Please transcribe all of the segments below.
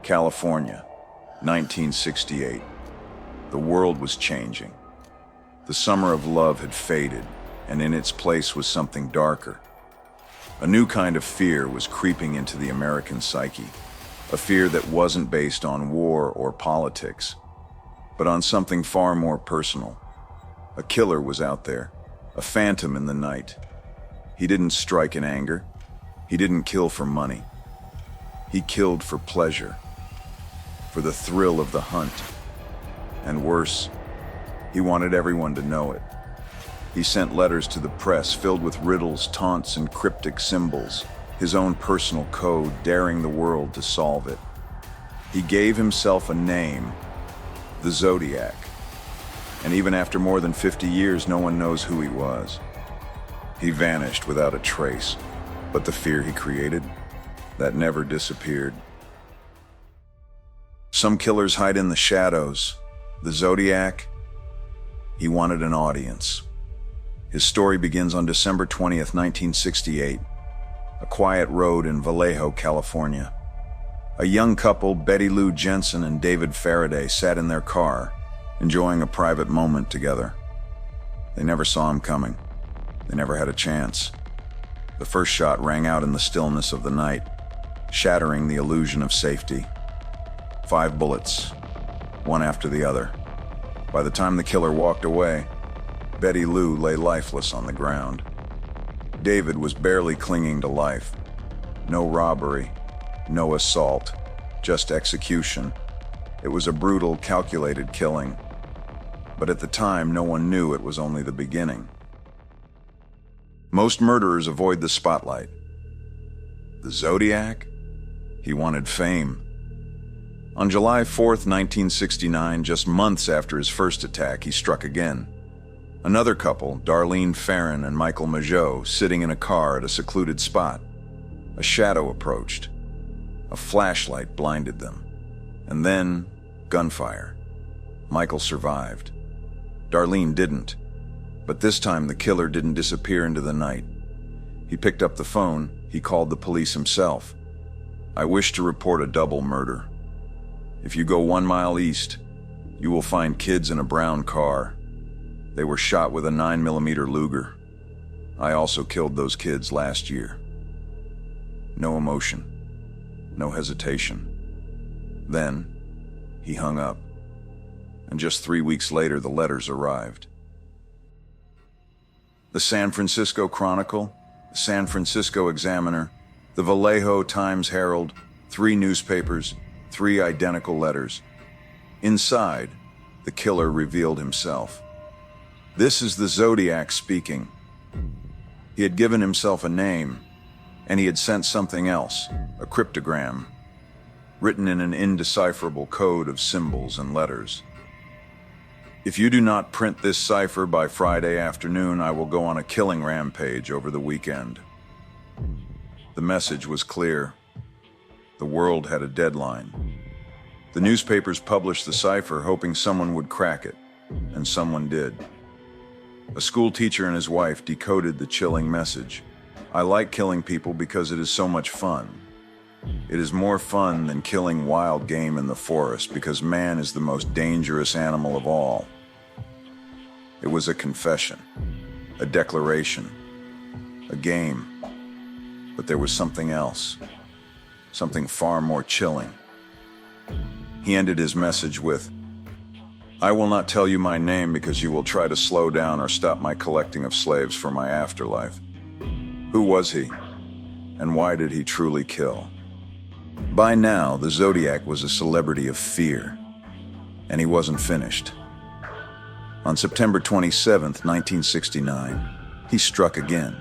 California, 1968. The world was changing. The summer of love had faded, and in its place was something darker. A new kind of fear was creeping into the American psyche, a fear that wasn't based on war or politics, but on something far more personal. A killer was out there, a phantom in the night. He didn't strike in anger. He didn't kill for money. He killed for pleasure, for the thrill of the hunt. And worse, he wanted everyone to know it. He sent letters to the press filled with riddles, taunts, and cryptic symbols, his own personal code, daring the world to solve it. He gave himself a name, the Zodiac. And even after more than 50 years, no one knows who he was. He vanished without a trace, but the fear he created, that never disappeared. Some killers hide in the shadows. The Zodiac, he wanted an audience. His story begins on December 20th, 1968, a quiet road in Vallejo, California. A young couple, Betty Lou Jensen and David Faraday, sat in their car, enjoying a private moment together. They never saw him coming. They never had a chance. The first shot rang out in the stillness of the night, shattering the illusion of safety. 5 bullets, one after the other. By the time the killer walked away, Betty Lou lay lifeless on the ground. David was barely clinging to life. No robbery, no assault, just execution. It was a brutal, calculated killing. But at the time, no one knew it was only the beginning. Most murderers avoid the spotlight. The Zodiac? He wanted fame. On July 4th, 1969, just months after his first attack, he struck again. Another couple, Darlene Farron and Michael Mageau, sitting in a car at a secluded spot. A shadow approached. A flashlight blinded them. And then, gunfire. Michael survived. Darlene didn't. But this time the killer didn't disappear into the night. He picked up the phone. He called the police himself. "I wish to report a double murder. If you go 1 mile east, you will find kids in a brown car. They were shot with a 9mm Luger. I also killed those kids last year." No emotion. No hesitation. Then, he hung up. And just 3 weeks later, the letters arrived. The San Francisco Chronicle, the San Francisco Examiner, the Vallejo Times-Herald, 3 newspapers, 3 identical letters. Inside, the killer revealed himself. "This is the Zodiac speaking." He had given himself a name, and he had sent something else, a cryptogram, written in an indecipherable code of symbols and letters. "If you do not print this cipher by Friday afternoon, I will go on a killing rampage over the weekend." The message was clear. The world had a deadline. The newspapers published the cipher, hoping someone would crack it, and someone did. A school teacher and his wife decoded the chilling message. "I like killing people because it is so much fun. It is more fun than killing wild game in the forest because man is the most dangerous animal of all." It was a confession, a declaration, a game. But there was something else, something far more chilling. He ended his message with, "I will not tell you my name because you will try to slow down or stop my collecting of slaves for my afterlife." Who was he? And why did he truly kill? By now, the Zodiac was a celebrity of fear. And he wasn't finished. On September 27th, 1969, he struck again.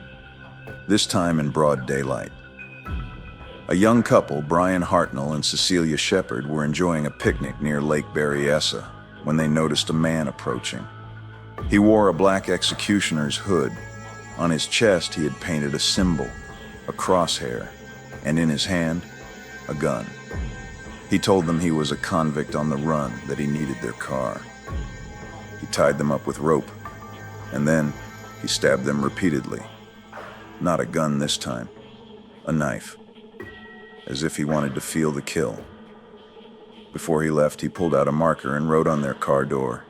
This time in broad daylight. A young couple, Brian Hartnell and Cecilia Shepard, were enjoying a picnic near Lake Berryessa when they noticed a man approaching. He wore a black executioner's hood. On his chest, he had painted a symbol, a crosshair, and in his hand, a gun. He told them he was a convict on the run, that he needed their car. He tied them up with rope, and then he stabbed them repeatedly. Not a gun this time, a knife, as if he wanted to feel the kill. Before he left, he pulled out a marker and wrote on their car door,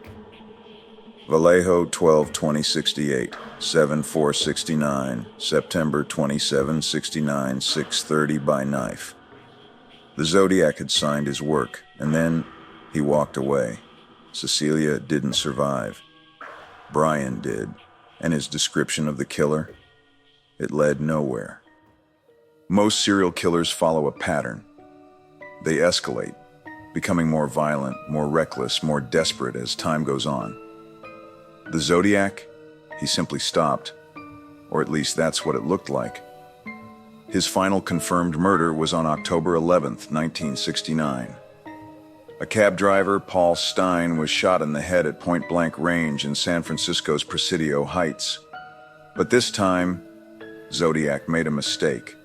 Vallejo 12-2068, 7-4-69, September 27-69, 6:30 by knife. The Zodiac had signed his work, and then he walked away. Cecilia didn't survive. Brian did, and his description of the killer? It led nowhere. Most serial killers follow a pattern. They escalate, becoming more violent, more reckless, more desperate as time goes on. The Zodiac? He simply stopped, or at least that's what it looked like. His final confirmed murder was on October 11th, 1969. A cab driver, Paul Stein, was shot in the head at point-blank range in San Francisco's Presidio Heights. But this time, Zodiac made a mistake.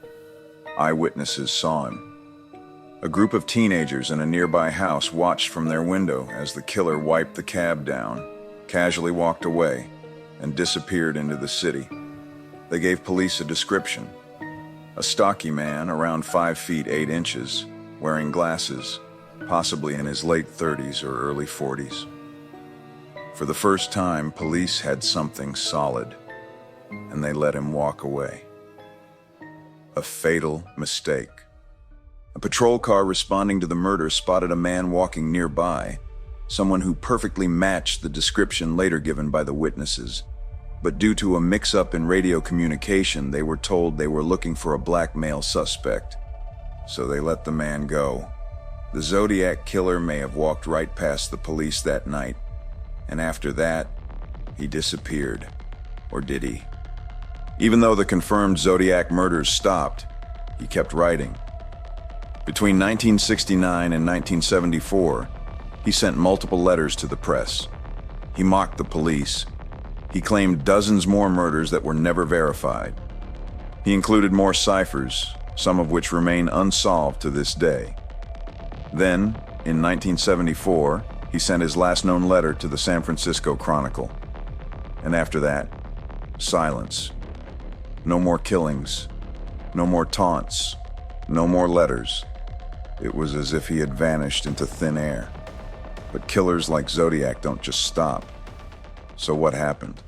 Eyewitnesses saw him. A group of teenagers in a nearby house watched from their window as the killer wiped the cab down, casually walked away, and disappeared into the city. They gave police a description. A stocky man, around 5 feet 8 inches, wearing glasses, possibly in his late 30s or early 40s. For the first time, police had something solid, and they let him walk away. A fatal mistake. A patrol car responding to the murder spotted a man walking nearby, someone who perfectly matched the description later given by the witnesses. But due to a mix-up in radio communication, they were told they were looking for a black male suspect. So they let the man go. The Zodiac Killer may have walked right past the police that night, and after that, he disappeared. Or did he? Even though the confirmed Zodiac murders stopped, he kept writing. Between 1969 and 1974, he sent multiple letters to the press. He mocked the police. He claimed dozens more murders that were never verified. He included more ciphers, some of which remain unsolved to this day. Then, in 1974, he sent his last known letter to the San Francisco Chronicle. And after that, silence. No more killings, no more taunts, no more letters. It was as if he had vanished into thin air. But killers like Zodiac don't just stop. So what happened?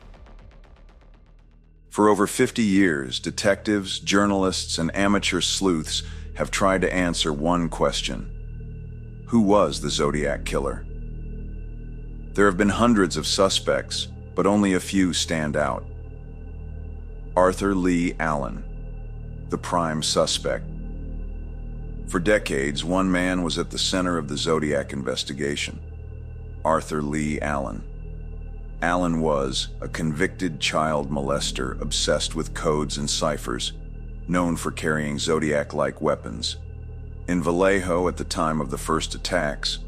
For over 50 years, detectives, journalists, and amateur sleuths have tried to answer one question. Who was the Zodiac Killer? There have been hundreds of suspects, but only a few stand out. Arthur Leigh Allen, the prime suspect. For decades, one man was at the center of the Zodiac investigation. Arthur Leigh Allen. Allen was a convicted child molester obsessed with codes and ciphers, known for carrying Zodiac-like weapons. In Vallejo at the time of the first attacks,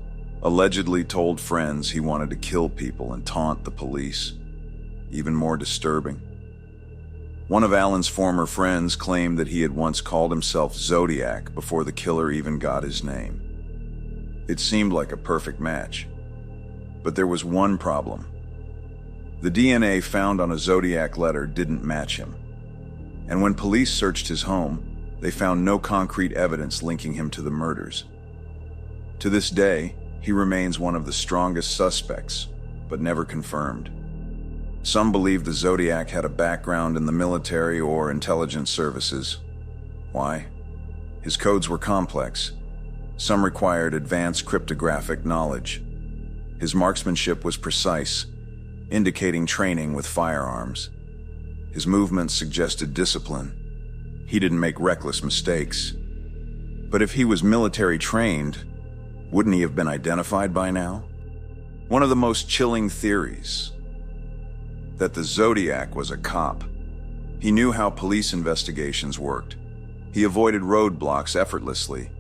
allegedly told friends he wanted to kill people and taunt the police. Even more disturbing. One of Allen's former friends claimed that he had once called himself Zodiac before the killer even got his name. It seemed like a perfect match. But there was one problem. The DNA found on a Zodiac letter didn't match him. And when police searched his home, they found no concrete evidence linking him to the murders. To this day, he remains one of the strongest suspects, but never confirmed. Some believe the Zodiac had a background in the military or intelligence services. Why? His codes were complex. Some required advanced cryptographic knowledge. His marksmanship was precise, indicating training with firearms. His movements suggested discipline. He didn't make reckless mistakes. But if he was military trained, wouldn't he have been identified by now? One of the most chilling theories, that the Zodiac was a cop. He knew how police investigations worked. He avoided roadblocks effortlessly.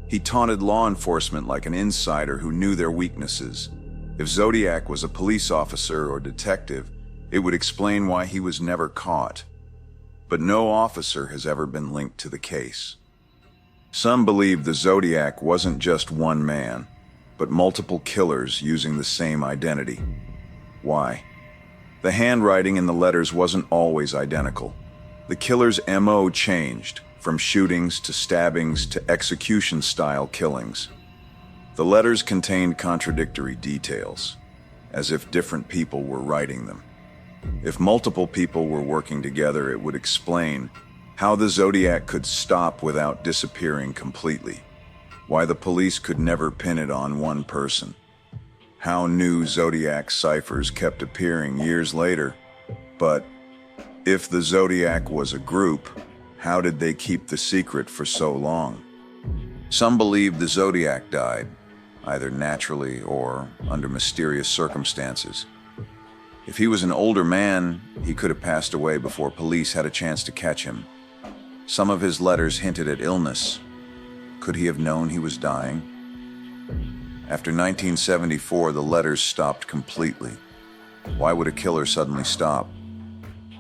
He taunted law enforcement like an insider who knew their weaknesses. If Zodiac was a police officer or detective, it would explain why he was never caught. But no officer has ever been linked to the case. Some believe the Zodiac wasn't just one man, but multiple killers using the same identity. Why? The handwriting in the letters wasn't always identical. The killer's MO changed, from shootings to stabbings to execution-style killings. The letters contained contradictory details, as if different people were writing them. If multiple people were working together, it would explain how the Zodiac could stop without disappearing completely, why the police could never pin it on one person, how new Zodiac ciphers kept appearing years later. But if the Zodiac was a group, how did they keep the secret for so long? Some believe the Zodiac died, either naturally or under mysterious circumstances. If he was an older man, he could have passed away before police had a chance to catch him. Some of his letters hinted at illness. Could he have known he was dying? After 1974, the letters stopped completely. Why would a killer suddenly stop?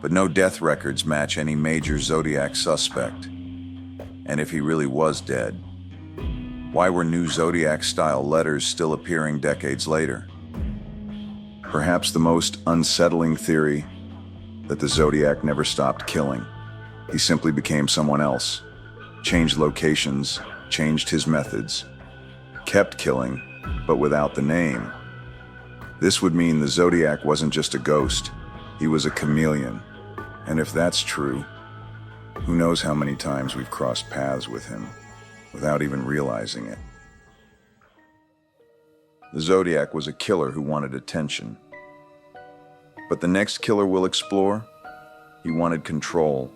But no death records match any major Zodiac suspect. And if he really was dead, why were new Zodiac-style letters still appearing decades later? Perhaps the most unsettling theory, that the Zodiac never stopped killing. He simply became someone else, changed locations, changed his methods, kept killing, but without the name. This would mean the Zodiac wasn't just a ghost, he was a chameleon. And if that's true, who knows how many times we've crossed paths with him without even realizing it. The Zodiac was a killer who wanted attention. But the next killer we'll explore, he wanted control.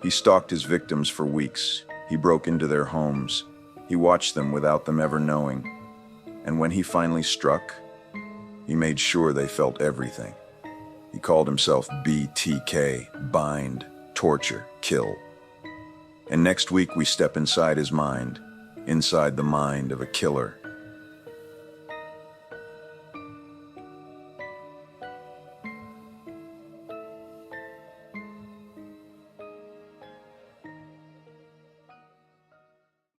He stalked his victims for weeks. He broke into their homes. He watched them without them ever knowing. And when he finally struck, he made sure they felt everything. He called himself BTK, bind, torture, kill. And next week we step inside his mind, inside the mind of a killer.